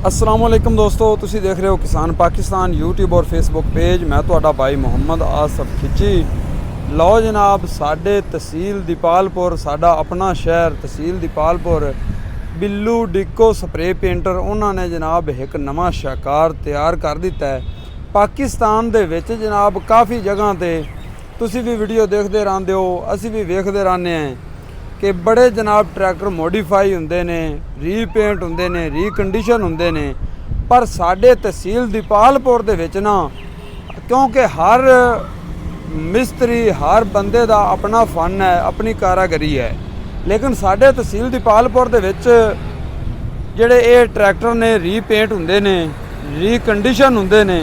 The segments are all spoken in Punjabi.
अस्सलाम वालेकुम दोस्तों, तुसी देख रहे हो किसान पाकिस्तान यूट्यूब और फेसबुक पेज। मैं तुहाडा भाई मुहम्मद आसफ खिची। लो जनाब, साडे तहसील दीपालपुर, साडा अपना शहर तहसील दीपालपुर, बिल्लू डिको स्प्रे पेंटर उन्होंने जनाब एक नवा शाहकार तैयार कर दिता है। पाकिस्तान दे विच जनाब काफ़ी जगह ते तुसी भी वीडियो देखते रहंदे हो, असी भी वेखते रहने हैं कि बड़े जनाब ट्रैक्टर मॉडिफाई होंदे ने, रीपेंट होंदे ने, रीकंडीशन होंदे ने। पर साडे तहसील दीपालपुर दे विच ना, क्योंकि हर मिस्त्री हर बंदे दा अपना फन है, अपनी कारागरी है, लेकिन साडे तहसील दीपालपुर दे विच जेड़े ये ट्रैक्टर ने रीपेंट होंदे ने, रीकंडीशन होंदे ने,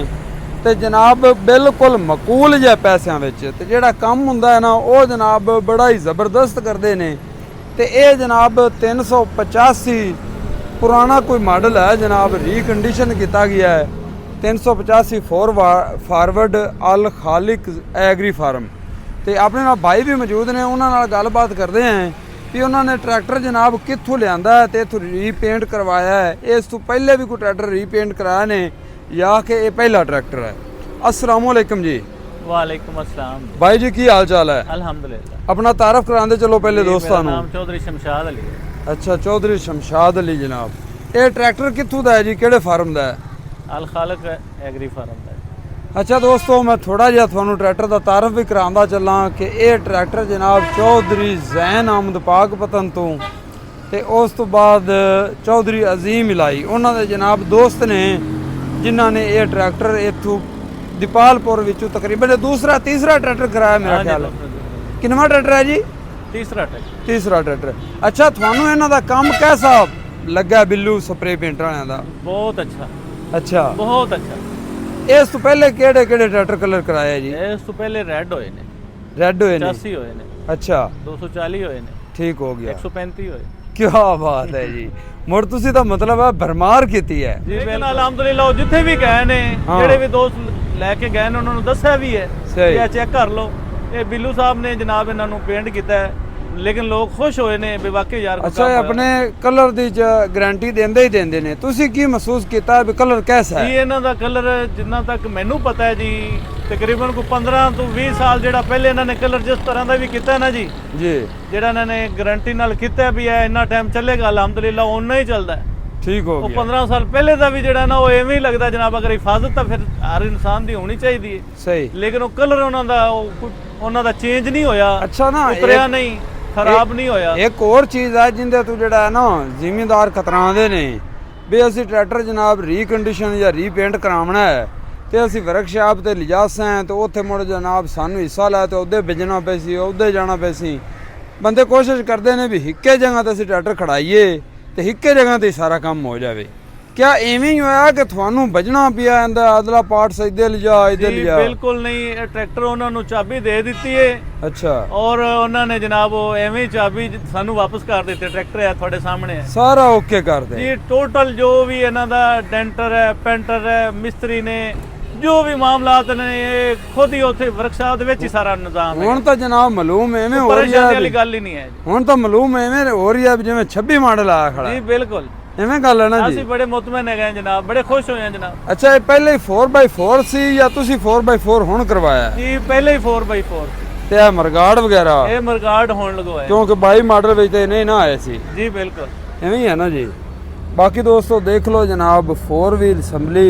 ते जनाब बिल्कुल मकूल जे पैसों विच ते जेड़ा कम हुंदा है ना वो जनाब बड़ा ही ज़बरदस्त करते ने। ते ये जनाब 385 पुराना कोई मॉडल है जनाब, रीकंडीशन किया गया है। 385 फॉरवर्ड अल खालिक एग्री फार्म। तो अपने नाल भाई भी मौजूद ने, उन्होंने नाल गलबात करते हैं कि उन्होंने ट्रैक्टर जनाब कित्थों लिया है तो इत्थों रीपेंट करवाया है। इस तो पहले भी कोई ट्रैक्टर रीपेंट कराया ने या कि ये पहला ट्रैक्टर है। अस्सलाम वालेकुम जी। वालेकुम अस्सलाम भाई जी, की हाल चाल है? अल्हम्दुलिल्लाह। अपना तारफ करांदे चलो पहले दोस्तां नूं। नाम चौधरी शमशाद अली है। अच्छा, चौधरी शमशाद अली जनाब। ये ट्रैक्टर कित्थों दा है जी, किहड़े फार्म दा है? अल खालिक एग्री फार्म दा है। अच्छा दोस्तों, मैं थोड़ा जिहा तुहानूं ट्रैक्टर दा तारफ भी करांदा चलां कि ये ट्रैक्टर जनाब चौधरी जैन अहमद पाक पतन तो ते उस तो बाद चौधरी अजीम इलाई उन्हां दे जनाब दोस्त ने, जिन्हां ने ये ट्रैक्टर इत्थों दीपालपुर विचों तकरीबन तीसरा ट्रैक्टर कराया मेरा ख्याल है। किन्नवां ट्रैक्टर है जी? तीसरा ट्रैक्टर। अच्छा, थानू इन्हां दा काम कैसा लगा बिल्लू स्प्रे पेंटर वालियां दा? बहुत अच्छा। अच्छा, बहुत अच्छा। इस तो पहले केड़े ट्रैक्टर कलर कराया जी? इस तो पहले रेड होए ने, रेड होए ने, 85 होए ने, अच्छा 240 होए ने, ठीक हो गया, 135 होए। क्या बात है जी। मुड़ तुसी दा मतलब है भरमार कीती है जी। अल्हम्दुलिल्लाह जिथे भी गए ने, जेड़े भी दोस्त लेके गए ने, उन्होंने दस्या भी है कि चेक कर लो, ये बिल्लू साहब ने जनाब इन्हां नूं पेंट किया है, लेकिन लोग खुश होए ने भी वाकई यार। अच्छा, अपने कलर दी गारंटी देंदे ही देंदे ने। तुसी की महसूस कीता भी कलर कैसा है? जी, इन्हां दा कलर जिन्ना तक मैनू पता है जी, तकरीबन को 15 तो 20 साल जेड़ा पहले इन्होंने कलर जिस तरह का भी किया ना जी, जेड़ा इन्होंने गारंटी नाल किया भी है, इन्ना टाइम चलेगा अल्हम्दुलिल्लाह, उन्ना ही चलता है। ठीक हो गया। 15 साल पहले का भी जेड़ा ना वो एवं ही लगता जनाब, अगर हिफाजत तो फिर हर इंसान की होनी चाहिए सही, लेकिन वो कलर उन्हों दा चेंज नहीं होया। अच्छा ना, उतरिया नहीं, खराब नहीं होया। एक और चीज़ है जिंदे तू जेड़ा है ना जिमीदार खतरांदे ने भी असी ट्रैक्टर जनाब रीकंडीशन या रीपेंट करावना है तो असी वर्कशॉप ते लिजासां तो उत्थे मुड़ जनाब सानू हिस्सा लै तो उदे भेजना पैसी, उदे जाना पैसी। बंदे कोशिश करते हैं भी हिक्के जगह ते असी ट्रैक्टर खड़ाइए तो हिक्के जगह ते सारा काम हो जाए। क्या इवें ही होया कि थानू बजना पिया अदला पार्ट्स इधर लिजा इधर लिजा? बिल्कुल नहीं, ट्रैक्टर उन्होंने चाबी दे दी है। अच्छा, और उन्होंने जनाब एवं ही चाबी सानू वापस कर दी। ट्रैक्टर है थोड़े सामने है, सारा ओके कर दे जी। टोटल जो भी इन्हां दा डेंटर है, पेंटर है, मिस्त्री ने जो भी मामलात ने ये खुद ही उत्थे वर्कशॉप दे विच ही सारा निजाम है। हुण तां जनाब मालूम एवें हो रही है, वाली गल ही नहीं है। हुण तां मालूम एवें हो रही है जिवें 26 मॉडल आया खड़ा जी। बिल्कुल एवें गल है ना जी। बड़े मुतमईन है जनाब, बड़े खुश होए हैं जनाब। अच्छा, ये पहले ही 4x4 सी या तुसी 4x4 हुण करवाया जी? पहले ही 4x4 ते मरगाड़ वगैरह ये मरगाड़ होण लगवाया, क्योंकि 22 मॉडल विच ते नहीं ना आए सी जी। बिल्कुल एवें ही है ना जी। बाकी दोस्तों देख लो जनाब 4 व्हील असैम्बली,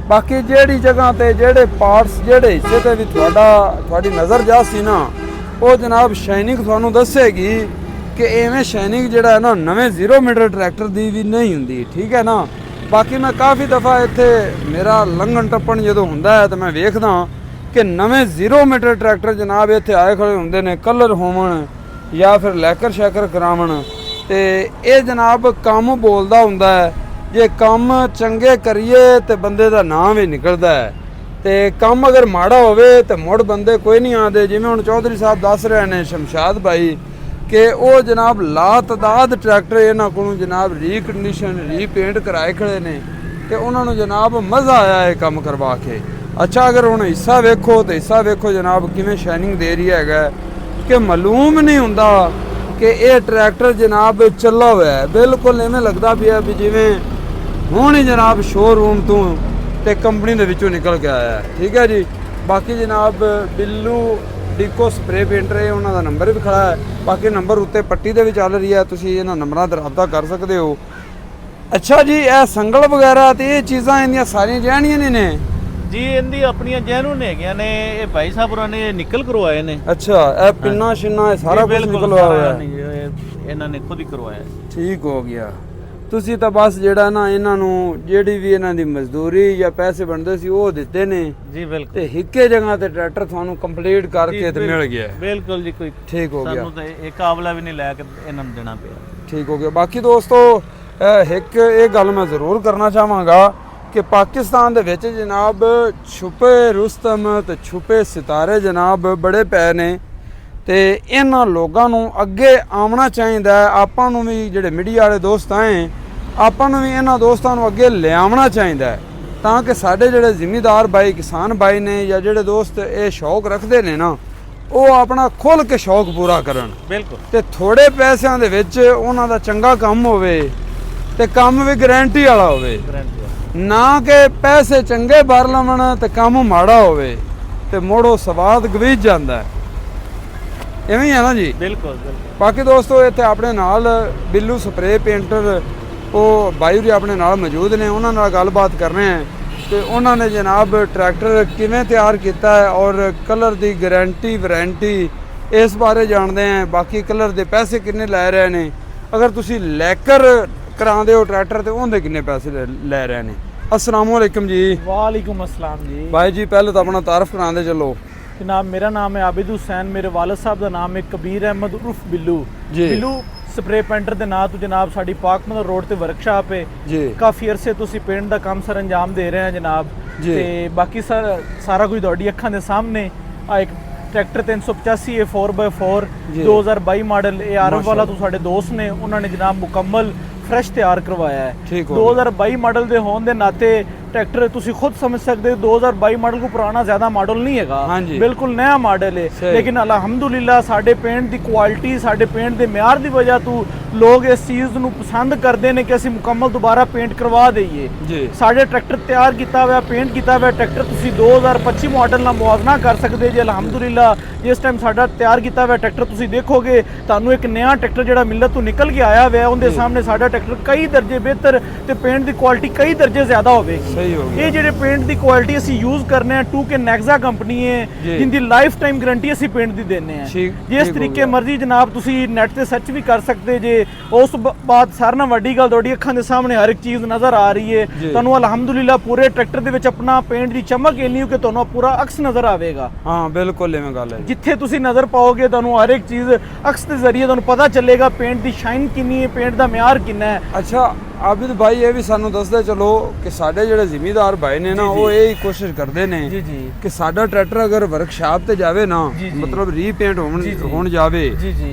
बाकी जेड़ी जगह ते जेड़े पार्ट्स जेड़े हिस्से ते भी थोड़ी नज़र जा सी ना, वो जनाब शाइनिंग थानू दसेगी कि इवें शाइनिंग जेड़ा है ना नवें 0 मीटर ट्रैक्टर दी भी नहीं हुंदी, ठीक है ना। बाकी मैं काफ़ी दफ़ा इत्थे मेरा लंघन टप्पण जो हुंदा है तो मैं वेखदा कि नवें 0 मीटर ट्रैक्टर जनाब इत्थे आए खड़े हुंदे ने, कलर होवन या फिर लैकर शैकर करावन ते ये जनाब काम बोलदा हुंदा है। जे काम चंगे करिए तो बंदे दा नाम भी निकलदा है, ते काम अगर माड़ा होवे तो मुड़ बंदे कोई नहीं आते। जिवें हुण चौधरी साहब दस रहे ने शमशाद भाई कि वो जनाब लातदाद ट्रैक्टर इन्हां कोलों जनाब रीकंडीशन रीपेंट कराए खड़े ने ते उन्होंने जनाब मज़ा आया है काम करवा के। अच्छा, अगर हुण हिस्सा वेखो तो हिस्सा वेखो जनाब किवें शाइनिंग दे रही है कि मालूम नहीं हुंदा कि ये ट्रैक्टर जनाब चला हुआ है। बिल्कुल इवें लगता भी है भी जिवें ਹੁਣ ਹੀ ਜਨਾਬ ਸ਼ੋਰੂਮ ਤੋਂ ਤੇ ਕੰਪਨੀ ਦੇ ਵਿੱਚੋਂ ਨਿਕਲ ਕੇ ਆਇਆ ਹੈ। ਠੀਕ ਹੈ ਜੀ। ਬਾਕੀ ਜਨਾਬ ਬਿੱਲੂ ਡੀਕੋ ਸਪਰੇ ਪੇਂਟਰ ਹੈ, ਉਹਨਾਂ ਦਾ ਨੰਬਰ ਵੀ ਖੜਾ ਹੈ। ਬਾਕੀ ਨੰਬਰ ਉੱਤੇ ਪੱਟੀ ਦੇ ਵੀ ਚੱਲ ਰਹੀ ਹੈ, ਤੁਸੀਂ ਇਹਨਾਂ ਨੰਬਰਾਂ ਤੇ ਰਾਬਤਾ ਕਰ ਸਕਦੇ ਹੋ। ਅੱਛਾ ਜੀ, ਇਹ ਸੰਗਲ ਵਗੈਰਾ ਤੇ ਇਹ ਚੀਜ਼ਾਂ ਇਹਦੀਆਂ ਸਾਰੀਆਂ ਜਹਿਣੀਆਂ ਨੇ ਜੀ? ਇਹਦੀ ਆਪਣੀਆਂ ਜੈਨੂਨ ਹੈਗੀਆਂ ਨੇ। ਇਹ ਭਾਈ ਸਾਹਿਬ ਹੋਰਾਂ ਨੇ ਨਿਕਲ ਕਰਵਾਏ ਨੇ। ਅੱਛਾ, ਇਹ ਪਿੰਨਾ ਸ਼ਿੰਨਾ ਇਹ ਸਾਰਾ ਕੁਝ ਨਿਕਲਵਾਇਆ ਹੋਇਆ ਹੈ, ਇਹਨਾਂ ਨੇ ਖੁਦ ਹੀ ਕਰਵਾਇਆ। ਠੀਕ ਹੋ ਗਿਆ। ਤੁਸੀਂ ਤਾਂ ਬਸ ਜਿਹੜਾ ਨਾ ਇਹਨਾਂ ਨੂੰ ਜਿਹੜੀ ਵੀ ਇਹਨਾਂ ਦੀ ਮਜ਼ਦੂਰੀ ਜਾਂ ਪੈਸੇ ਬਣਦੇ ਸੀ ਉਹ ਦਿੱਤੇ ਨੇ ਜੀ। ਬਿਲਕੁਲ। ਤੇ ਇੱਕੇ ਜਗ੍ਹਾ ਤੇ ਟਰੈਕਟਰ ਤੁਹਾਨੂੰ ਕੰਪਲੀਟ ਕਰਕੇ ਤੇ ਮਿਲ ਗਿਆ। ਬਿਲਕੁਲ ਜੀ। ਕੋਈ ਠੀਕ ਹੋ ਗਿਆ। ਸਾਨੂੰ ਤਾਂ ਇੱਕ ਆਵਲਾ ਵੀ ਨਹੀਂ ਲੈ ਕੇ ਇਹਨਾਂ ਨੂੰ ਦੇਣਾ ਪਿਆ। ਠੀਕ ਹੋ ਗਿਆ। ਬਾਕੀ ਦੋਸਤੋ ਇੱਕ ਇਹ ਗੱਲ ਮੈਂ ਜ਼ਰੂਰ ਕਰਨਾ ਚਾਹਾਂਗਾ ਕਿ ਪਾਕਿਸਤਾਨ ਦੇ ਵਿੱਚ ਜਨਾਬ ਛੁਪੇ ਰੁਸਤਮ ਤੇ ਛੁਪੇ ਸਿਤਾਰੇ ਜਨਾਬ ਬੜੇ ਪਏ ਨੇ ਤੇ ਇਹਨਾਂ ਲੋਕਾਂ ਨੂੰ ਅੱਗੇ ਆਉਣਾ ਚਾਹੀਦਾ ਹੈ। ਆਪਾਂ ਨੂੰ ਵੀ ਜਿਹੜੇ ਮੀਡੀਆ ਵਾਲੇ ਦੋਸਤ ਆਏ, ਆਪਾਂ ਨੂੰ ਵੀ ਇਹਨਾਂ ਦੋਸਤਾਂ ਨੂੰ ਅੱਗੇ ਲਿਆਉਣਾ ਚਾਹੀਦਾ ਹੈ ਤਾਂ ਕਿ ਸਾਡੇ ਜਿਹੜੇ ਜ਼ਿਮੀਂਦਾਰ ਭਾਈ ਕਿਸਾਨ ਭਾਈ ਨੇ ਜਾਂ ਜਿਹੜੇ ਦੋਸਤ ਇਹ ਸ਼ੌਕ ਰੱਖਦੇ ਨੇ ਨਾ, ਉਹ ਆਪਣਾ ਖੁੱਲ ਕੇ ਸ਼ੌਕ ਪੂਰਾ ਕਰਨ। ਬਿਲਕੁਲ। ਤੇ ਥੋੜੇ ਪੈਸਿਆਂ ਦੇ ਵਿੱਚ ਉਹਨਾਂ ਦਾ ਚੰਗਾ ਕੰਮ ਹੋਵੇ ਤੇ ਕੰਮ ਵੀ ਗਾਰੰਟੀ ਵਾਲਾ ਹੋਵੇ, ਨਾ ਕਿ ਪੈਸੇ ਚੰਗੇ ਭਰ ਲਵਣ ਤੇ ਕੰਮ ਮਾੜਾ ਹੋਵੇ ਤੇ ਮੋੜੋ ਸਵਾਦ ਗਵੀਜ ਜਾਂਦਾ। ਇਵੇਂ ਹੀ ਹੈ ਨਾ ਜੀ? ਬਿਲਕੁਲ। ਬਾਕੀ ਦੋਸਤੋ ਇੱਥੇ ਆਪਣੇ ਨਾਲ ਬਿੱਲੂ ਸਪਰੇ ਪੇਂਟਰ ਉਹ ਬਾਈ ਜੀ ਆਪਣੇ ਨਾਲ ਮੌਜੂਦ ਨੇ, ਉਹਨਾਂ ਨਾਲ ਗੱਲਬਾਤ ਕਰ ਰਹੇ ਹਾਂ ਤੇ ਉਹਨਾਂ ਨੇ ਜਨਾਬ ਟਰੈਕਟਰ ਕਿਵੇਂ ਤਿਆਰ ਕੀਤਾ ਹੈ ਔਰ ਕਲਰ ਦੀ ਗਾਰੰਟੀ ਵਾਰੰਟੀ ਇਸ ਬਾਰੇ ਜਾਣਦੇ ਹਾਂ। ਬਾਕੀ ਕਲਰ ਦੇ ਪੈਸੇ ਕਿੰਨੇ ਲੈ ਰਹੇ ਨੇ, ਅਗਰ ਤੁਸੀਂ ਲੈਕਰ ਕਰਾਉਂਦੇ ਹੋ ਟਰੈਕਟਰ ਤੇ ਉਹਦੇ ਕਿੰਨੇ ਪੈਸੇ ਲੈ ਰਹੇ ਨੇ। अस्सलाम वालेकुम जी। वालेकुम अस्सलाम जी। भाई जी पहले तो अपना तारफ कराते चलो। जनाब मेरा नाम है आबिद हुसैन, मेरे वालिद साहब का नाम है कबीर अहमद उर्फ बिल्लू जी। बिल्लू स्प्रे पेंटर के नाम तो जनाब साड़ी पाकमल रोड ते वर्कशॉप है जी। काफ़ी अरसे तुसी पेंट का काम सर अंजाम दे रहे हैं जनाब जी। ते बाकी सर सारा कुछ तुहाडी अखां दे सामने आ एक ट्रैक्टर 385 है 4x4 2022 मॉडल ये आरफ वाला तो साढ़े दोस्त ने उन्होंने जनाब मुकम्मल फ्रैश तैयार करवाया है। 2022 मॉडल के होने के नाते ट्रैक्टर तुसी खुद समझ सकते हो 2022 मॉडल को पुराना ज्यादा मॉडल नहीं है, बिल्कुल नया मॉडल है। लेकिन अल्हम्दुलिल्लाह साडे पेंट की क्वालिटी साडे पेंट के म्यार की वजह तो लोग इस चीज़ को पसंद करते हैं कि असीं मुकम्मल दोबारा पेंट करवा दईए। साडे ट्रैक्टर तैयार किया हुआ पेंट किया हुआ ट्रैक्टर तुसी 2025 मॉडल नाल मुआवजना कर सकते जी। अल्हम्दुलिल्लाह जिस टाइम साडा तैयार किया हुआ ट्रैक्टर तुसी देखोगे तुहानूं एक नया ट्रैक्टर जिहड़ा मिलत तो निकल के आया हुआ है, उनके सामने साडा ट्रैक्टर कई दर्जे बेहतर ते पेंट की क्वालिटी कई दर्जे ज्यादा होगी। ये ਜਿਹੜੇ पेंट की क्वालिटी ਅਸੀਂ यूज करने हैं 2K नेक्सा कंपनी है जिनकी लाइफ टाइम गारंटी ਅਸੀਂ पेंट ਦੀ ਦਿੰਨੇ ਆ। ਜਿਸ ਤਰੀਕੇ ਮਰਜ਼ੀ ਜਨਾਬ ਤੁਸੀਂ ਨੈਟ ਤੇ ਸਰਚ ਵੀ ਕਰ ਸਕਦੇ ਜੇ। ਉਸ ਬਾਅਦ ਸਾਰਿਆਂ ਨਾਲੋਂ ਵੱਡੀ ਗੱਲ ਤੁਹਾਡੀ ਅੱਖਾਂ ਦੇ ਸਾਹਮਣੇ ਹਰ ਇੱਕ ਚੀਜ਼ ਨਜ਼ਰ ਆ ਰਹੀ ਹੈ ਤੁਹਾਨੂੰ। ਅਲਹਮਦੁਲਿਲਾ ਪੂਰੇ ਟਰੈਕਟਰ ਦੇ ਵਿੱਚ ਆਪਣਾ ਪੇਂਟ ਦੀ ਚਮਕ ਇੰਨੀ ਕਿ ਤੁਹਾਨੂੰ ਪੂਰਾ ਅਕਸ ਨਜ਼ਰ ਆਵੇਗਾ। ਹਾਂ ਬਿਲਕੁਲ ਇਵੇਂ ਗੱਲ ਹੈ। ਜਿੱਥੇ ਤੁਸੀਂ ਨਜ਼ਰ ਪਾਓਗੇ ਤੁਹਾਨੂੰ ਹਰ ਇੱਕ ਚੀਜ਼ ਅਕਸ ਦੇ ਜ਼ਰੀਏ ਤੁਹਾਨੂੰ ਪਤਾ ਚੱਲੇਗਾ ਪੇਂਟ ਦੀ ਸ਼ਾਈਨ ਕਿੰਨੀ ਹੈ, ਪੇਂਟ ਦਾ ਮਿਆਰ ਕਿੰਨਾ ਹੈ। ਅੱਛਾ ਆबिद भाई ये भी सानू दसदे चलो कि साडे जेडे जिमीदार भाई ने ना वो यही कोशिश करते ने कि साडा ट्रैक्टर अगर वर्कशॉप ते जावे ना मतलब रीपेंट होण जावे,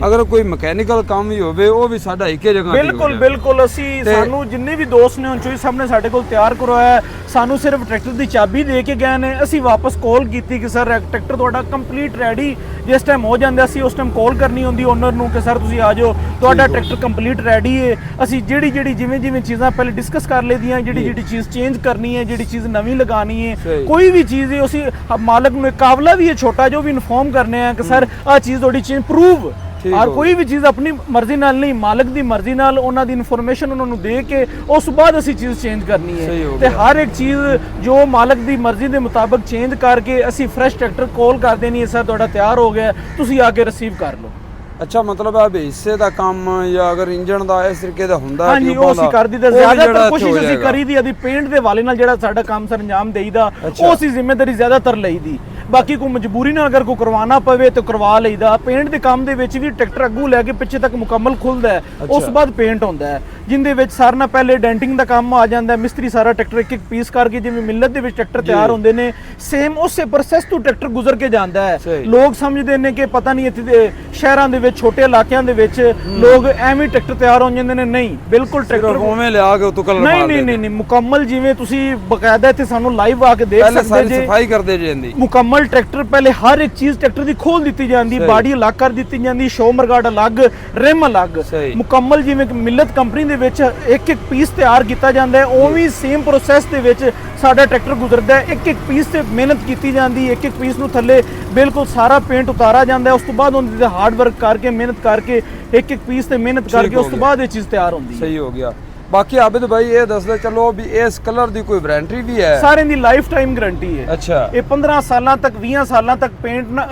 अगर कोई मैकेनिकल काम भी होवे वो भी साडा इके जगह बिल्कुल बिल्कुल ਅਸੀਂ ਸਾਨੂੰ ਜਿੰਨੇ ਵੀ ਦੋਸਤ ਨੇ ਚੋਈ ਸਾਹਮਣੇ ਸਾਡੇ ਕੋਲ ਤਿਆਰ ਕਰਵਾਇਆ ਸਾਨੂੰ ਸਿਰਫ ਟਰੈਕਟਰ ਦੀ ਚਾਬੀ ਦੇ ਕੇ ਗਏ ਨੇ। ਅਸੀਂ ਵਾਪਸ ਕਾਲ ਕੀਤੀ ਕਿ ਸਰ ਟਰੈਕਟਰ ਤੁਹਾਡਾ ਕੰਪਲੀਟ ਰੈਡੀ। ਜਿਸ ਟਾਈਮ ਹੋ ਜਾਂਦਾ ਸੀ ਉਸ ਟਾਈਮ ਕਾਲ ਕਰਨੀ ਹੁੰਦੀ ਓਨਰ ਨੂੰ ਕਿ ਸਰ ਤੁਸੀਂ ਆ ਜਾਓ ਤੁਹਾਡਾ ਟਰੈਕਟਰ ਕੰਪਲੀਟ ਰੈਡੀ ਹੈ। ਅਸੀਂ ਜਿਹੜੀ ਜਿਵੇਂ ਚੀਜ਼ਾਂ ਪਹਿਲੇ ਡਿਸਕਸ ਕਰ ਲਈਆਂ, ਜਿਹੜੀ ਚੀਜ਼ ਚੇਂਜ ਕਰਨੀ ਹੈ, ਜਿਹੜੀ ਚੀਜ਼ ਨਵੀਂ ਲਗਾਣੀ ਹੈ, ਕੋਈ ਵੀ ਚੀਜ਼ ਹੈ ਅਸੀਂ ਮਾਲਕ ਨੂੰ ਇੱਕ ਕਾਬਲਾ ਵੀ ਹੈ ਛੋਟਾ ਜੋ ਵੀ ਇਨਫੋਰਮ ਕਰਨੇ ਆ ਕਿ ਸਰ ਆਹ ਚੀਜ਼ ਤੁਹਾਡੀ ਚੇਂਜ ਪ੍ਰੂਵ। और कोई भी चीज़ अपनी मर्जी नाल नहीं मालिक दी मर्जी नाल उन्हां दी इन्फॉर्मेशन उन्हां नूं दे के उस बाद असी चीज़ चेंज करनी है ते हर एक चीज़ जो मालिक दी मर्जी दे मुताबिक चेंज करके असी फ्रैश ट्रैक्टर कॉल कर देनी है सर तुहाडा तैयार हो गया तुसी आके रिसीव कर लो। अच्छा मतलब है हिस्से का काम या अगर इंजन का इस तरीके का हुंदा है जी वो ਅਸੀਂ ਕਰ ਦਿੱਤਾ। ਜ਼ਿਆਦਾਤਰ ਕੋਸ਼ਿਸ਼ ਅਸੀਂ ਕਰੀ ਦੀ ਆਦੀ ਪੇਂਟ ਦੇ ਵਾਲੇ ਨਾਲ ਜਿਹੜਾ ਸਾਡਾ ਕੰਮ ਸਰ ਅੰਜਾਮ ਦੇਈਦਾ ਉਹ ਅਸੀਂ ਜ਼ਿੰਮੇਵਾਰੀ ਜ਼ਿਆਦਾਤਰ ਲਈਦੀ। ਬਾਕੀ ਕੋਈ ਮਜਬੂਰੀ ਨਾਲ ਅਗਰ ਕੋਈ ਕਰਵਾਉਣਾ ਪਵੇ ਤਾਂ ਕਰਵਾ ਲਈਦਾ। ਪੇਂਟ ਦੇ ਕੰਮ ਦੇ ਵਿੱਚ ਵੀ ਟਰੈਕਟਰ ਅੱਗੂ ਲੈ ਕੇ ਪਿੱਛੇ ਤੱਕ ਮੁਕੰਮਲ ਖੁੱਲਦਾ ਹੈ ਉਸ ਬਾਅਦ ਪੇਂਟ ਹੁੰਦਾ ਹੈ ਜਿੰਦੇ ਵਿੱਚ ਸਾਰਿਆਂ ਨਾਲ ਪਹਿਲੇ ਡੈਂਟਿੰਗ ਦਾ ਕੰਮ ਆ ਜਾਂਦਾ। ਮਿਸਤਰੀ ਸਾਰਾ ਟਰੈਕਟਰ ਇੱਕ ਪੀਸ ਕਰਕੇ ਜਿਵੇਂ ਮਿਲਤ ਦੇ ਵਿੱਚ ਟਰੈਕਟਰ ਤਿਆਰ ਹੁੰਦੇ ਨੇ ਸੇਮ ਉਸੇ ਪ੍ਰੋਸੈਸ ਤੋਂ ਟਰੈਕਟਰ ਗੁਜ਼ਰ ਕੇ ਜਾਂਦਾ ਹੈ। ਲੋਕ ਸਮਝਦੇ ਨੇ ਕਿ ਪਤਾ ਨਹੀਂ ਇੱਥੇ ਸ਼ਹਿਰਾਂ ਦੇ ਵਿੱਚ ਛੋਟੇ ਇਲਾਕਿਆਂ ਦੇ ਵਿੱਚ ਲੋਕ ਐਵੇਂ ਟਰੈਕਟਰ ਤਿਆਰ ਹੋ ਜਾਂਦੇ ਨੇ। ਨਹੀਂ ਬਿਲਕੁਲ ਟਰੈਕਟਰ ਉਵੇਂ ਲਿਆ ਕੇ ਉਤੋਂ ਕਲਰ ਮਾਰ ਦੇ ਨਹੀਂ ਮੁਕੰਮਲ ਜਿਵੇਂ ਤੁਸੀਂ ਬਕਾਇਦਾ ਇੱਥੇ ਸਾਨੂੰ ਲਾਈਵ ਆ ਕੇ ਦੇਖ ਸਕਦੇ ਜੇ ਸਫਾਈ ਕਰਦੇ ਜੇ ਇਹਦੀ ਮੁਕੰਮਲ ਟਰੈਕਟਰ ਪਹਿਲੇ ਹਰ ਇੱਕ ਚੀਜ਼ ਟਰੈਕਟਰ ਦੀ ਖੋਲ ਦਿੱਤੀ ਜਾਂਦੀ, ਬਾਡੀ ਅਲੱਗ ਕਰ ਦਿੱਤੀ ਜਾਂਦੀ, ਸ਼ੋ ਮਰਗਾਰਡ ਅਲੱਗ, ਰਿਮ ਅਲੱਗ ਮੁਕੰਮਲ ਜਿਵੇਂ ਮਿਲਤ ਕੰਪਨੀ ਦੇ ਦੇ ਵਿੱਚ ਇੱਕ ਇੱਕ ਪੀਸ ਤਿਆਰ ਕੀਤਾ ਜਾਂਦਾ ਹੈ, ਉਵੇਂ ਸੇਮ ਪ੍ਰੋਸੈਸ ਦੇ ਵਿੱਚ ਸਾਡਾ ਟਰੈਕਟਰ ਗੁਜ਼ਰਦਾ ਹੈ। ਇੱਕ ਇੱਕ ਪੀਸ ਤੇ ਮਿਹਨਤ ਕੀਤੀ ਜਾਂਦੀ, ਇੱਕ ਇੱਕ ਪੀਸ ਨੂੰ ਥੱਲੇ ਬਿਲਕੁਲ ਸਾਰਾ ਪੇਂਟ ਉਤਾਰਾ ਜਾਂਦਾ ਹੈ, ਉਸ ਤੋਂ ਬਾਅਦ ਉਹਦੇ ਤੇ ਹਾਰਡ ਵਰਕ ਕਰਕੇ ਮਿਹਨਤ ਕਰਕੇ ਇੱਕ ਇੱਕ ਪੀਸ ਤੇ ਮਿਹਨਤ ਕਰਕੇ ਉਸ ਤੋਂ ਬਾਅਦ ਇਹ ਚੀਜ਼ ਤਿਆਰ ਹੁੰਦੀ ਹੈ। ਸਹੀ ਹੋ ਗਿਆ। ਬਾਕੀ ਆबिद भाई ਇਹ ਦੱਸਦੇ ਚਲੋ ਵੀ ਇਸ ਕਲਰ ਦੀ ਕੋਈ ਵਾਰੰਟੀ ਵੀ ਹੈ? ਸਾਰਿਆਂ ਦੀ ਲਾਈਫ ਟਾਈਮ ਗਾਰੰਟੀ ਹੈ। ਅੱਛਾ। ਇਹ 15 ਸਾਲਾਂ ਤੱਕ 20 ਸਾਲਾਂ ਤੱਕ ਪੇਂਟ ਨਾ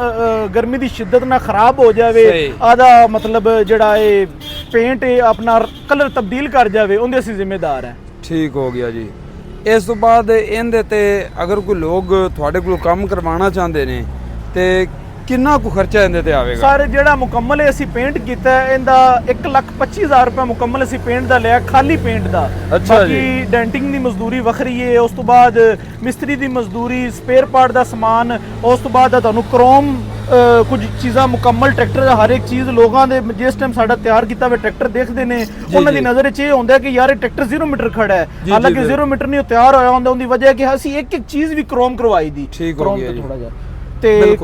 ਗਰਮੀ ਦੀ ਸ਼ਿੱਦਤ ਨਾਲ ਖਰਾਬ ਹੋ ਜਾਵੇ, ਆਦਾ ਮਤਲਬ ਜਿਹੜਾ ਇਹ ਪੇਂਟ ਇਹ ਆਪਣਾ ਕਲਰ ਤਬਦੀਲ ਕਰ ਜਾਵੇ, ਉਹਦੇ ਅਸੀਂ ਜ਼ਿੰਮੇਦਾਰ ਹੈ। ਠੀਕ ਹੋ ਗਿਆ ਜੀ। ਇਸ ਤੋਂ ਬਾਅਦ ਇਹਦੇ ਤੇ ਅਗਰ ਕੋਈ ਲੋਕ ਤੁਹਾਡੇ ਕੋਲ ਕੰਮ ਕਰਵਾਉਣਾ ਚਾਹੁੰਦੇ ਨੇ ਤੇ ਕਿੰਨਾ ਕੁ ਖਰਚਾ ਇਹਦੇ ਤੇ ਆਵੇਗਾ? ਸਰ ਜਿਹੜਾ ਮੁਕੰਮਲ ਅਸੀਂ ਪੇਂਟ ਕੀਤਾ ਇਹਦਾ 1,25,000 ਰੁਪਏ ਮੁਕੰਮਲ ਅਸੀਂ ਪੇਂਟ ਦਾ ਲਿਆ, ਖਾਲੀ ਪੇਂਟ ਦਾ। ਅੱਛਾ ਜੀ। ਬਾਕੀ ਡੈਂਟਿੰਗ ਦੀ ਮਜ਼ਦੂਰੀ ਵੱਖਰੀ ਹੈ, ਉਸ ਤੋਂ ਬਾਅਦ ਮਿਸਤਰੀ ਦੀ ਮਜ਼ਦੂਰੀ, ਸਪੇਅਰ ਪਾਰਟ ਦਾ ਸਮਾਨ, ਉਸ ਤੋਂ ਬਾਅਦ ਤੁਹਾਨੂੰ ਕ੍ਰੋਮ ਕੁਝ ਚੀਜ਼ਾਂ ਮੁਕੰਮਲ ਟਰੈਕਟਰ ਦਾ ਹਰ ਇੱਕ ਚੀਜ਼ ਲੋਕਾਂ ਦੇ ਜਿਸ ਟਾਈਮ ਸਾਡਾ ਤਿਆਰ ਕੀਤਾ ਹੋਇਆ ਟਰੈਕਟਰ ਦੇਖਦੇ ਨੇ ਉਹਨਾਂ ਦੀ ਨਜ਼ਰ 'ਚ ਇਹ ਹੁੰਦਾ ਕਿ ਯਾਰ ਇਹ ਟਰੈਕਟਰ 0 ਮੀਟਰ ਖੜਾ ਹੈ, ਹਾਲਾਂਕਿ 0 ਮੀਟਰ ਨਹੀਂ ਤਿਆਰ ਹੋਇਆ ਹੁੰਦਾ। ਉਹਦੀ ਵਜ੍ਹਾ ਕਿ ਅਸੀਂ ਇੱਕ ਇੱਕ ਚੀਜ਼ ਵੀ ਕ੍ਰੋਮ ਕਰਵਾਈ ਦੀ। ਕ੍ਰੋਮ ਤੇ ਥੋੜਾ ਜਿਹਾ ਤੇ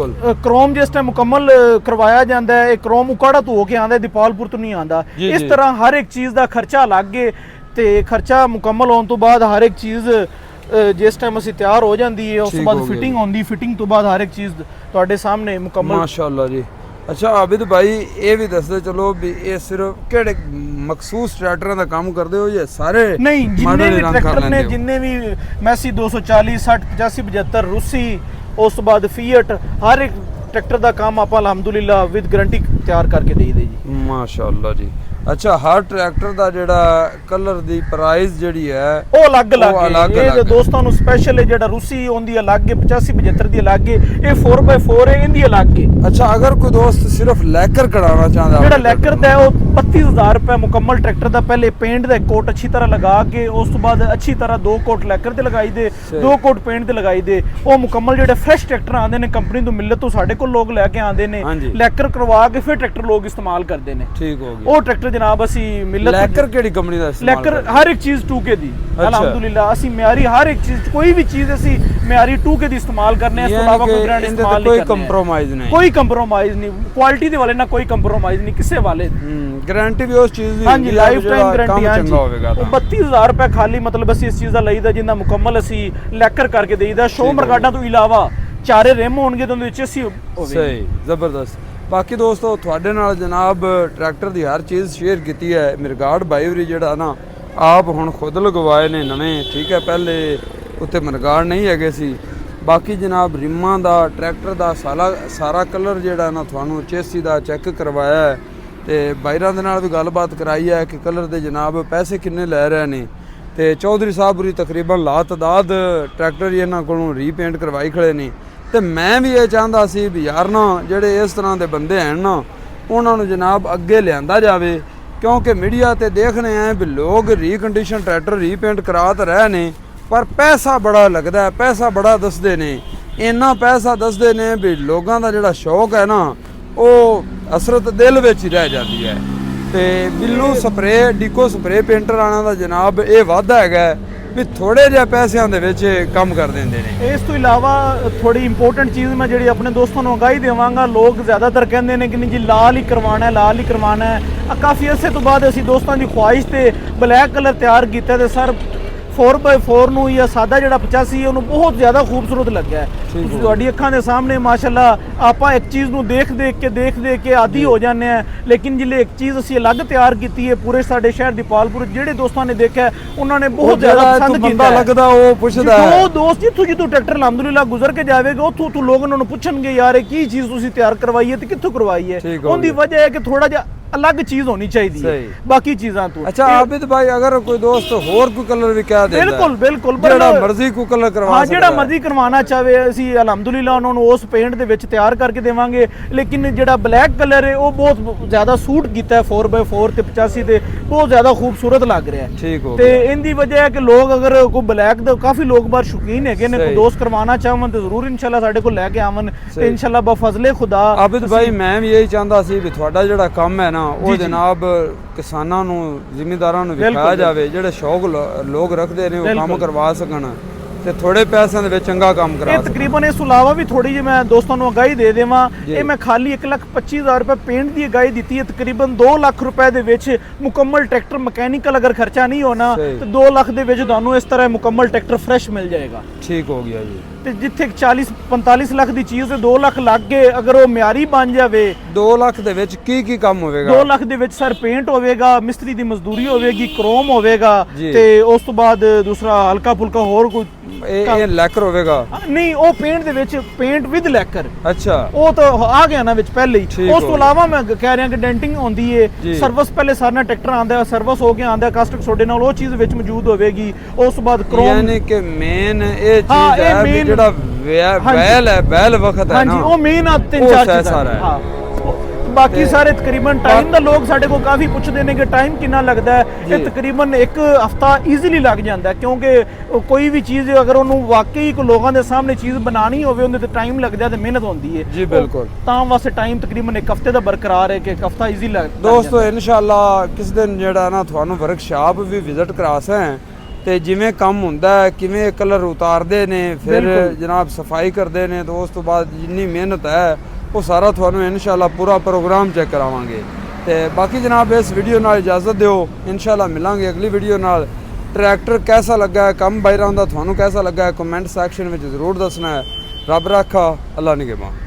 ਕ੍ਰੋਮ ਜਿਸ ਟਾਈਮ ਮੁਕੰਮਲ ਕਰਵਾਇਆ ਜਾਂਦਾ ਹੈ, ਇਹ ਕ੍ਰੋਮ ਉਕਾੜਾ ਤੋਂ ਹੋ ਕੇ ਆਉਂਦਾ, ਦੀਪਾਲਪੁਰ ਤੋਂ ਨਹੀਂ ਆਉਂਦਾ। ਇਸ ਤਰ੍ਹਾਂ ਹਰ ਇੱਕ ਚੀਜ਼ ਦਾ ਖਰਚਾ ਲੱਗ ਕੇ ਤੇ ਖਰਚਾ ਮੁਕੰਮਲ ਹੋਣ ਤੋਂ ਬਾਅਦ ਹਰ ਇੱਕ ਚੀਜ਼ ਜਿਸ ਟਾਈਮ ਅਸੀਂ ਤਿਆਰ ਹੋ ਜਾਂਦੀ ਹੈ ਉਸ ਤੋਂ ਬਾਅਦ ਫਿਟਿੰਗ ਹੁੰਦੀ, ਫਿਟਿੰਗ ਤੋਂ ਬਾਅਦ ਹਰ ਇੱਕ ਚੀਜ਼ ਤੁਹਾਡੇ ਸਾਹਮਣੇ ਮੁਕੰਮਲ। ਮਾਸ਼ਾਅੱਲਾ ਜੀ। ਅੱਛਾ ਆबिद भाई ਇਹ ਵੀ ਦੱਸਦੇ ਚਲੋ ਵੀ ਇਹ ਸਿਰਫ ਕਿਹੜੇ ਮਖਸੂਸ ਟਰੈਕਟਰਾਂ ਦਾ ਕੰਮ ਕਰਦੇ ਹੋ ਜਾਂ ਸਾਰੇ? ਨਹੀਂ, ਜਿੰਨੇ ਵੀ ਟਰੈਕਟਰ ਨੇ, ਜਿੰਨੇ ਵੀ ਮੈਸੀ 240 60 85 75 ਰੂਸੀ, ਉਸ ਤੋਂ ਬਾਅਦ ਫੀਟ, ਹਰ ਇੱਕ ਟਰੈਕਟਰ ਦਾ ਕੰਮ ਆਪਾਂ ਅਲਹਮਦੁਲਿਲਾ ਵਿਦ ਗਾਰੰਟੀ ਤਿਆਰ ਕਰਕੇ ਦੇਈਦੇ ਜੀ। ਮਾਸ਼ਾਅੱਲਾ ਜੀ। ਅੱਛਾ ਹਰ ਟਰੈਕਟਰ ਦਾ ਜਿਹੜਾ ਕਲਰ ਦੀ ਪ੍ਰਾਈਸ ਜਿਹੜੀ ਹੈ ਉਹ ਅਲੱਗ-ਅਲੱਗ ਹੈ। ਇਹ ਦੋਸਤਾਂ ਨੂੰ ਸਪੈਸ਼ਲ ਹੈ, ਜਿਹੜਾ ਰੂਸੀ ਉਹਦੀ ਅਲੱਗ ਹੈ, 85 75 ਦੀ ਅਲੱਗ ਹੈ, ਇਹ 4x4 ਹੈ, ਇਹਦੀ ਅਲੱਗ ਹੈ। ਅੱਛਾ ਅਗਰ ਕੋਈ ਦੋਸਤ ਸਿਰਫ ਲੈਕਰ ਕਢਾਉਣਾ ਚਾਹੁੰਦਾ, ਜਿਹੜਾ ਲੈਕਰ ਦਾ ਉਹ 32000 ਰੁਪਏ ਮੁਕੰਮਲ ਟਰੈਕਟਰ ਦਾ, ਪਹਿਲੇ ਪੇਂਟ ਦਾ ਕੋਟ ਅੱਛੀ ਤਰ੍ਹਾਂ ਲਗਾ ਕੇ ਉਸ ਤੋਂ ਬਾਅਦ ਅੱਛੀ ਤਰ੍ਹਾਂ 2 ਕੋਟ ਲੈਕਰ ਤੇ ਲਗਾਈ ਦੇ, 2 ਕੋਟ ਪੇਂਟ ਤੇ ਲਗਾਈ ਦੇ। ਉਹ ਮੁਕੰਮਲ ਜਿਹੜੇ ਫਰੈਸ਼ ਟਰੈਕਟਰ ਆਉਂਦੇ ਨੇ ਕੰਪਨੀ ਤੋਂ ਮਿਲਤ ਤੋਂ ਸਾਡੇ ਕੋਲ ਲੋਕ ਲੈ ਕੇ ਆਉਂਦੇ ਨੇ, ਲੈਕਰ ਕਰਵਾ ਕੇ ਫਿਰ ਟਰੈਕਟਰ ਲੋਕ ਇਸਤੇਮਾਲ ਕਰਦੇ ਨੇ। ਠੀਕ ਹੋ ਗਿਆ। ਉਹ ਟਰੈਕਟਰ ਜਨਾਬ ਅਸੀਂ ਮਿਲਤ ਲੈਕਰ ਕਿਹੜੀ ਕੰਪਨੀ ਦਾ ਇਸਤੇਮਾਲ ਲੈਕਰ ਹਰ ਇੱਕ ਚੀਜ਼ 2K ਦੀ ਅਲਹਮਦੁਲਿਲਾ ਅਸੀਂ ਮਿਆਰੀ ਹਰ ਇੱਕ ਚੀਜ਼, ਕੋਈ ਵੀ ਚੀਜ਼ ਅਸੀਂ ਮਿਆਰੀ 2K ਦੀ ਇਸਤੇਮਾਲ ਕਰਨੇ, ਇਸ ਤੋਂ ਇਲਾਵਾ ਕੋਈ ਬ੍ਰਾਂਡ ਇਸਤੇਮਾਲ ਨਹੀਂ ਕਰਨੇ। ਕੋਈ ਕੰਪਰੋਮਾਈਜ਼ ਨਹੀਂ, ਕੋਈ ਕੰਪਰੋਮਾਈਜ਼ ਨਹੀਂ, ਕੁਆਲਿਟੀ ਦੇ ਵਾਲੇ ਨਾਲ ਕੋਈ ਕੰਪਰੋਮਾਈਜ਼ ਨਹੀਂ ਕਿਸੇ ਵਾਲੇ। ਗਾਰੰਟੀ ਵੀ ਉਸ ਚੀਜ਼ ਦੀ ਹਾਂਜੀ, ਲਾਈਫ ਟਾਈਮ ਗਾਰੰਟੀ। ਚੰਗਾ ਹੋਵੇਗਾ ਤਾਂ 32000 ਰੁਪਏ ਖਾਲੀ ਮਤਲਬ ਅਸੀਂ ਇਸ ਚੀਜ਼ ਦਾ ਲਈਦਾ, ਜਿੰਦਾ ਮੁਕੰਮਲ ਅਸੀਂ ਲੈਕਰ ਕਰਕੇ ਦੇਈਦਾ। ਸ਼ੋ ਮਰਗਾਡਾ ਤੋਂ ਇਲਾਵਾ ਚਾਰੇ ਰਿਮ ਹੋਣਗੇ ਤਾਂ ਉਹਦੇ ਵਿੱਚ ਅਸੀਂ ਸਹੀ ਜ਼ਬਰਦਸਤ। ਬਾਕੀ ਦੋਸਤੋ ਤੁਹਾਡੇ ਨਾਲ ਜਨਾਬ ਟਰੈਕਟਰ ਦੀ ਹਰ ਚੀਜ਼ ਸ਼ੇਅਰ ਕੀਤੀ ਹੈ। ਮਰਗਾੜ ਬਾਈਵਰੀ ਜਿਹੜਾ ਨਾ ਆਪ ਹੁਣ ਖੁਦ ਲਗਵਾਏ ਨੇ ਨਵੇਂ, ਠੀਕ ਹੈ, ਪਹਿਲੇ ਉੱਤੇ ਮਰਗਾੜ ਨਹੀਂ ਹੈਗੇ ਸੀ। ਬਾਕੀ ਜਨਾਬ ਰਿਮਾਂ ਦਾ ਟਰੈਕਟਰ ਦਾ ਸਾਰਾ ਕਲਰ ਜਿਹੜਾ ਨਾ ਤੁਹਾਨੂੰ ਚੇਸੀ ਦਾ ਚੈੱਕ ਕਰਵਾਇਆ ਹੈ ਤੇ ਬਾਈਰਾਂ ਦੇ ਨਾਲ ਵੀ ਗੱਲਬਾਤ ਕਰਾਈ ਹੈ ਕਿ ਕਲਰ ਦੇ ਜਨਾਬ ਪੈਸੇ ਕਿੰਨੇ ਲੈ ਰਹੇ ਨੇ। ਤੇ ਚੌਧਰੀ ਸਾਹਿਬ ਪੂਰੀ ਤਕਰੀਬਨ ਲਾਤਦਾਦ ਟਰੈਕਟਰ ਇਹਨਾਂ ਕੋਲੋਂ ਰੀਪੇਂਟ ਕਰਵਾਈ ਖੜੇ ਨੇ। ਤੇ ਮੈਂ ਵੀ ਇਹ ਚਾਹੁੰਦਾ ਸੀ ਵੀ ਯਾਰ ਨਾ ਜਿਹੜੇ ਇਸ ਤਰ੍ਹਾਂ ਦੇ ਬੰਦੇ ਹਨ ਨਾ ਉਹਨਾਂ ਨੂੰ ਜਨਾਬ ਅੱਗੇ ਲਿਆਂਦਾ ਜਾਵੇ, ਕਿਉਂਕਿ ਮੀਡੀਆ ਤੇ ਦੇਖਣੇ ਆ ਵੀ ਲੋਕ ਰੀਕੰਡੀਸ਼ਨ ਟਰੈਕਟਰ ਰੀਪੇਂਟ ਕਰਾ ਤਾਂ ਰਹੇ ਨੇ ਪਰ ਪੈਸਾ ਬੜਾ ਲੱਗਦਾ ਹੈ, ਪੈਸਾ ਬੜਾ ਦੱਸਦੇ ਨੇ, ਇੰਨਾ ਪੈਸਾ ਦੱਸਦੇ ਨੇ ਵੀ ਲੋਕਾਂ ਦਾ ਜਿਹੜਾ ਸ਼ੌਕ ਹੈ ਨਾ ਉਹ ਅਸਰਤ ਦਿਲ ਵਿੱਚ ਹੀ ਰਹਿ ਜਾਂਦੀ ਹੈ। ਤੇ Billu spray deco spray painter ਆਣਾ ਦਾ ਜਨਾਬ ਇਹ ਵਾਧਾ ਹੈਗਾ ਵੀ ਥੋੜੇ ਜਿਹੇ ਪੈਸਿਆਂ ਦੇ ਵਿੱਚ ਕੰਮ ਕਰ ਦਿੰਦੇ ਨੇ। ਇਸ ਤੋਂ ਇਲਾਵਾ ਥੋੜੀ ਇੰਪੋਰਟੈਂਟ ਚੀਜ਼ ਮੈਂ ਜਿਹੜੀ ਆਪਣੇ ਦੋਸਤਾਂ ਨੂੰ ਅਗਾਈ ਦੇਵਾਂਗਾ, ਲੋਕ ਜ਼ਿਆਦਾਤਰ ਕਹਿੰਦੇ ਨੇ ਕਿ ਨਹੀਂ ਜੀ ਲਾਲ ਹੀ ਕਰਵਾਉਣਾ ਹੈ, ਲਾਲ ਹੀ ਕਰਵਾਉਣਾ ਹੈ। ਕਾਫੀ ਅਰਸੇ ਤੋਂ ਬਾਅਦ ਅਸੀਂ ਦੋਸਤਾਂ ਦੀ ਖੁਆਇਸ਼ ਤੇ ਬਲੈਕ ਕਲਰ ਤਿਆਰ ਕੀਤਾ ਤੇ ਸਰ 4x4 ਨੂੰ ਜਾਂ ਸਾਦਾ ਜਿਹੜਾ 85 ਉਹਨੂੰ ਬਹੁਤ ਜ਼ਿਆਦਾ ਖੂਬਸੂਰਤ ਲੱਗਿਆ। ਤੁਸੀਂ ਤੁਹਾਡੀ ਅੱਖਾਂ ਦੇ ਸਾਹਮਣੇ ਮਾਸ਼ਾਅੱਲਾ ਆਪਾਂ ਇੱਕ ਚੀਜ਼ ਨੂੰ ਦੇਖ ਕੇ ਆਦੀ ਹੋ ਜਾਂਦੇ ਆ, ਲੇਕਿਨ ਜਿਲੇ ਇੱਕ ਚੀਜ਼ ਅਸੀਂ ਅਲੱਗ ਤਿਆਰ ਕੀਤੀ ਹੈ ਪੂਰੇ ਸਾਡੇ ਸ਼ਹਿਰ ਦੀਪਾਲਪੁਰ, ਜਿਹੜੇ ਦੋਸਤਾਂ ਨੇ ਦੇਖਿਆ ਉਹਨਾਂ ਨੇ ਬਹੁਤ ਜ਼ਿਆਦਾ ਪਸੰਦ ਕੀਤਾ। ਲੱਗਦਾ ਉਹ ਪੁੱਛਦਾ ਉਹ ਦੋਸਤ ਜਿੱਥੋਂ ਟਰੈਕਟਰ ਅਲਹਮਦੁਲਿਲਾ ਗੁਜ਼ਰ ਕੇ ਜਾਵੇਗਾ ਉੱਥੋਂ ਲੋਕ ਉਹਨਾਂ ਨੂੰ ਪੁੱਛਣਗੇ ਯਾਰ ਇਹ ਕੀ ਚੀਜ਼ ਤੁਸੀਂ ਤਿਆਰ ਕਰਵਾਈ ਹੈ ਤੇ ਕਿੱਥੋਂ ਕਰਵਾਈ ਹੈ। ਉਹਦੀ ਵਜ੍ਹਾ ਹੈ ਕਿ ਥੋੜਾ ਜਿਹਾ ਅਲੱਗ ਚੀਜ਼ ਹੋਣੀ ਚਾਹੀਦੀ ਹੈ ਬਾਕੀ ਚੀਜ਼ਾਂ ਤੋਂ। ਅੱਛਾ ਆबिद भाई ਅਗਰ ਕੋਈ ਦੋਸਤ ਹੋਰ ਕੋਈ ਕਲਰ ਵੀ ਕਹਿ ਦਿੰਦਾ ਬਿਲਕੁਲ ਜਿਹੜਾ ਮਰਜ਼ੀ ਕੋਈ ਕਲਰ ਕਰਵਾ ਸਕਦਾ, ਜਿਹੜਾ ਮਰਜ਼ੀ ਕਰਵਾਉਣਾ ਚਾਹੇ ਅਸੀਂ ਅਲਹਮਦੁਲਿਲਾ ਉਹਨਾਂ ਨੂੰ ਉਸ ਪੇਂਟ ਦੇ ਵਿੱਚ ਤਿਆਰ ਕਰਕੇ ਦੇਵਾਂਗੇ। ਲੇਕਿਨ ਜਿਹੜਾ ਬਲੈਕ ਕਲਰ ਹੈ ਉਹ ਬਹੁਤ ਜ਼ਿਆਦਾ ਸੂਟ ਕੀਤਾ ਹੈ 4x4 ਤੇ 85 ਤੇ ਬਹੁਤ ਜ਼ਿਆਦਾ ਖੂਬਸੂਰਤ ਲੱਗ ਰਿਹਾ ਹੈ। ਠੀਕ ਹੋ ਤੇ ਇਹਦੀ ਵਜ੍ਹਾ ਹੈ ਕਿ ਲੋਕ ਅਗਰ ਕੋਈ ਬਲੈਕ ਦਾ ਕਾਫੀ ਲੋਕ ਬਾਰ ਸ਼ੌਕੀਨ ਹੈਗੇ ਨੇ, ਕੋਈ ਦੋਸਤ ਕਰਵਾਉਣਾ ਚਾਹਵਨ ਤੇ ਜ਼ਰੂਰ ਇਨਸ਼ਾਅੱਲਾ ਸਾਡੇ ਕੋਲ ਲੈ ਕੇ ਆਵਨ ਤੇ ਇਨਸ਼ਾਅੱਲਾ ਬਫਜ਼ਲੇ ਖੁਦਾ। ਆबिद भाई ਮੈਂ ਵੀ ਇਹੀ ਚਾਹੁੰਦਾ ਸੀ ਵੀ ਤੁਹਾਡਾ ਜਿਹੜਾ ਕੰਮ ਹੈ ਨਾ ਉਹ ਜਨਾਬ ਕਿਸਾਨਾਂ ਨੂੰ ਜ਼ਿਮੀਂਦਾਰਾਂ ਨੂੰ ਵਿਖਾਇਆ ਜਾਵੇ, ਜਿਹੜੇ ਸ਼ੌਕ ਲੋਕ ਰੱਖਦੇ ਨੇ ਉਹ ਕੰਮ ਕਰਵਾ ਸਕਣ। ਤੇ ਥੋੜੇ ਪੈਸਿਆਂ ਦੇ ਵਿੱਚ ਚੰਗਾ ਕੰਮ ਕਰਾ ਇਹ ਸਕਦਾ। ਤਕਰੀਬਨ ਇਸ ਤੋਂ ਇਲਾਵਾ ਵੀ ਥੋੜੀ ਜਿਹੀ ਮੈਂ ਦੋਸਤਾਂ ਨੂੰ ਅਗਾਈ ਦੇ ਦੇਵਾਂ, ਇਹ ਮੈਂ ਖਾਲੀ 1,25,000 ਰੁਪਏ ਪੇਂਟ ਦੀ ਅਗਾਈ ਦਿੱਤੀ ਹੈ। ਤਕਰੀਬਨ 2 ਲੱਖ ਰੁਪਏ ਦੇ ਵਿੱਚ ਮੁਕੰਮਲ ਟਰੈਕਟਰ ਮਕੈਨੀਕਲ ਅਗਰ ਖਰਚਾ ਨਹੀਂ ਹੋਣਾ ਸਹੀ। ਤੇ 2 ਲੱਖ ਦੇ ਵਿੱਚ ਤੁਹਾਨੂੰ ਇਸ ਤਰ੍ਹਾਂ ਮੁਕੰਮਲ ਟਰੈਕਟਰ ਫਰੈਸ਼ ਮਿਲ ਜਾਏਗਾ। ਠੀਕ ਹੋ ਗਿਆ ਜੀ। ਤੇ ਜਿੱਥੇ 40-45 ਲੱਖ ਦੀ ਚੀਜ਼ ਤੇ 2 ਲੱਖ ਲੱਗ ਗਏ, ਅਗਰ ਉਹ ਮਿਆਰੀ ਬਣ ਜਾਵੇ 2 ਲੱਖ ਦੇ ਵਿੱਚ ਕੀ ਕੰਮ ਹੋਵੇਗਾ? 2 ਲੱਖ ਦੇ ਵਿੱਚ ਸਰ ਪੇਂਟ ਹੋਵੇਗਾ, ਮਿਸਤਰੀ ਦੀ ਮਜ਼ਦੂਰੀ ਹੋਵੇਗੀ, ਕ੍ਰੋਮ ਹੋਵੇਗਾ ਜੀ। ਤੇ ਉਸ ਤੋਂ ਬਾਅਦ ਦੂਸਰਾ ਹਲਕਾ ਫੁਲਕਾ ਹੋਰ ਕੋਈ ਇਹ ਲੈਕਰ ਹੋਵੇਗਾ? ਨਹੀਂ, ਉਹ ਪੇਂਟ ਦੇ ਵਿੱਚ ਪੇਂਟ ਵਿਦ ਲੈਕਰ। ਅੱਛਾ, ਉਹ ਤਾਂ ਆ ਗਿਆ ਨਾ ਵਿੱਚ ਪਹਿਲੇ ਹੀ। ਠੀਕ ਉਸ ਹੋ ਤੋਂ ਇਲਾਵਾ ਮੈਂ ਕਹਿ ਰਿਹਾ ਕਿ ਡੈਂਟਿੰਗ ਹੁੰਦੀ ਜੀ। ਏ, ਸਰਵਿਸ ਪਹਿਲੇ ਸਾਰਾ ਟਰੈਕਟਰ ਆਂਦਾ, ਸਰਵਿਸ ਹੋ ਕੇ ਆਂਦਾ ਕਾਸਟਿਕ ਸੋਡੇ ਨਾਲ, ਉਹ ਚੀਜ਼ ਵਿੱਚ ਮੌਜੂਦ ਹੋਵੇਗੀ। ਉਸ ਤੋਂ ਬਾਅਦ ਕ੍ਰੋਮ, ਯਾਨੀ ਕਿ ਮੇਨ ਇਹ ਹਾਂ, ਚੀਜ਼ ਇਹ ਹੈ ਵੀ main- ਜਿਹੜਾ ਬੈਲ ਹੈ, ਬੈਲ ਵਕਤ ਹੈ ਹਾਂਜੀ, ਨਾ, ਉਹ ਮੇਨ ਆ 3-4 ਉਹ ਚੀਜ਼ਾਂ ਸਾਰਾ ਹੈ। ਹਾਂ। ਬਾਕੀ ਸਾਰੇ ਤਕਰੀਬਨ ਟਾਈਮ ਦਾ ਲੋਕ ਸਾਡੇ ਕੋਲ ਕਾਫੀ ਪੁੱਛਦੇ ਨੇ ਕਿ ਟਾਈਮ ਕਿੰਨਾ ਲੱਗਦਾ ਹੈ। ਜੀ। ਇਹ ਤਕਰੀਬਨ 1 ਹਫਤਾ ਈਜ਼ੀਲੀ ਲੱਗ ਜਾਂਦਾ ਹੈ, ਕਿਉਂਕਿ ਕੋਈ ਵੀ ਚੀਜ਼ ਅਗਰ ਉਹਨੂੰ ਵਾਕਈ ਕੋ ਲੋਕਾਂ ਦੇ ਸਾਹਮਣੇ ਚੀਜ਼ ਬਣਾਣੀ ਹੋਵੇ ਉਹਦੇ ਤੇ ਟਾਈਮ ਲੱਗਦਾ ਤੇ ਮਿਹਨਤ ਹੁੰਦੀ ਹੈ ਜੀ, ਬਿਲਕੁਲ। ਤਾਂ ਵਾਸਤੇ ਟਾਈਮ ਤਕਰੀਬਨ 1 ਹਫਤੇ ਦਾ ਬਰਕਰਾਰ ਹੈ ਕਿ 1 ਹਫਤਾ ਈਜ਼ੀ ਲੱਗ ਦੋਸਤੋ ਇਨਸ਼ਾਅੱਲਾ ਕਿਸ ਦਿਨ ਜਿਹੜਾ ਨਾ ਤੁਹਾਨੂੰ ਵਰਕਸ਼ਾਪ ਵੀ ਵਿਜ਼ਿਟ ਕਰਾ ਸਾਂ ਤੇ ਜਿਵੇਂ ਕੰਮ ਹੁੰਦਾ ਹੈ, ਕਿਵੇਂ ਕਲਰ ਉਤਾਰਦੇ ਨੇ, ਫਿਰ ਬਿਲਕੁਲ। ਜਨਾਬ ਸਫਾਈ ਕਰਦੇ ਨੇ, ਤੇ ਉਸ ਤੋਂ ਬਾਅਦ ਜਿੰਨੀ ਮਿਹਨਤ ਹੈ ਉਹ ਸਾਰਾ ਤੁਹਾਨੂੰ ਇਨਸ਼ਾਅੱਲਾ ਪੂਰਾ ਪ੍ਰੋਗਰਾਮ ਚੈੱਕ ਕਰਾਵਾਂਗੇ। ਤੇ ਬਾਕੀ ਜਨਾਬ ਇਸ ਵੀਡੀਓ ਨਾਲ ਇਜਾਜ਼ਤ ਦਿਓ, ਇਨਸ਼ਾਅੱਲਾ ਮਿਲਾਂਗੇ ਅਗਲੀ ਵੀਡੀਓ ਨਾਲ। ਟਰੈਕਟਰ ਕੈਸਾ ਲੱਗਾ ਹੈ, ਕੰਮ ਬਾਇਰਾਂ ਦਾ ਤੁਹਾਨੂੰ ਕੈਸਾ ਲੱਗਾ ਹੈ, ਕਮੈਂਟ ਸੈਕਸ਼ਨ ਵਿੱਚ ਜ਼ਰੂਰ ਦੱਸਣਾ ਹੈ। ਰੱਬ ਰਾਖਾ, ਅੱਲਾ ਨਿਗਹਿਬਾਨ।